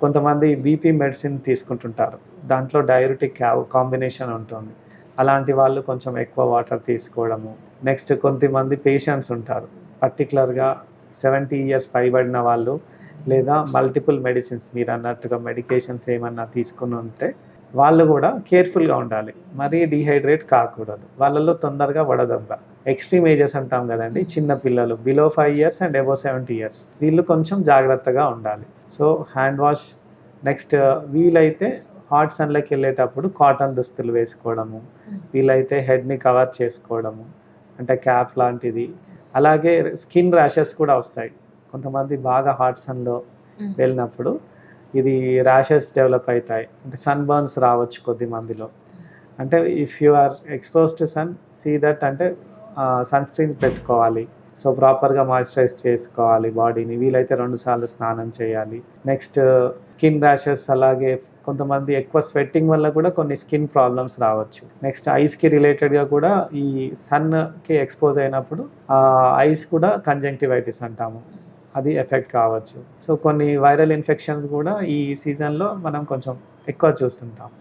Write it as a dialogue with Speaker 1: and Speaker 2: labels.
Speaker 1: కొంతమంది BP medicine తీసుకుంటుంటారు. దాంట్లో diuretic combination ఉంటుంది. అలాంటి వాళ్ళు కొంచెం ఎక్కువ వాటర్ తీసుకోవడము. నెక్స్ట్ కొంతమంది పేషెంట్స్ ఉంటారు. పర్టిక్యులర్‌గా 70 ఇయర్స్ పైబడిన వాళ్ళు లేదా మల్టిపుల్ మెడిసిన్స్ మీరన్నట్టుగా మెడికేషన్స్ ఏమన్నా తీసుకొని ఉంటే వాళ్ళు గూడా కేర్‌ఫుల్‌గా ఉండాలి. మరీ డీహైడ్రేట్ కాకూడదు. వాళ్ళలో తొందరగా వడదెబ్బ. ఎక్స్‌ట్రీమ్ ఏజెస్ అంటాం గదండీ! చిన్న పిల్లలు below 5 years and above 70 years వీళ్ళు కొంచెం జాగ్రత్తగా ఉండాలి. సో, హ్యాండ్ వాష్ నెక్స్ట్ వీలైతే హాట్ సన్‌లోకెళ్ళేటప్పుడు కాటన్ దుస్తులు వేసుకోవడము. వీలైతే హెడ్‌ని కవర్ చేసుకోవడము. అంటే క్యాప్ లాంటిది. అలాగే స్కిన్ ర్యాషెస్ కూడా వస్తాయి. కొంతమంది బాగా హాట్ సన్‌లో వెళ్ళినప్పుడు ఇది ర్యాషెస్ డెవలప్ అయితాయి. అంటే సన్ బర్న్స్ రావచ్చు కొద్దిమందిలో. అంటే if you are exposed to sun see that అంటే సన్ స్క్రీన్ పెట్టుకోవాలి. సో, ప్రాపర్‌గా మాయిశ్చరైజ్ చేసుకోవాలి బాడీని. వీలైతే 2 సార్లు స్నానం చేయాలి. నెక్స్ట్ స్కిన్ ర్యాషెస్ అలాగే కొంతమంది ఎక్కువ స్వెట్టింగ్ వల్ల కూడా కొన్ని స్కిన్ ప్రాబ్లమ్స్ రావచ్చు. నెక్స్ట్ ఐస్‌కి రిలేటెడ్‌గా కూడా ఈ సన్‌కి ఎక్స్‌పోజ్ అయినప్పుడు ఐస్ కూడా కంజంక్టివైటిస్ అంటాము. అది ఎఫెక్ట్ కావచ్చు. సో, కొన్ని వైరల్ ఇన్ఫెక్షన్స్ కూడా ఈ సీజన్‌లో మనం కొంచెం ఎక్కువ చూస్తుంటాం.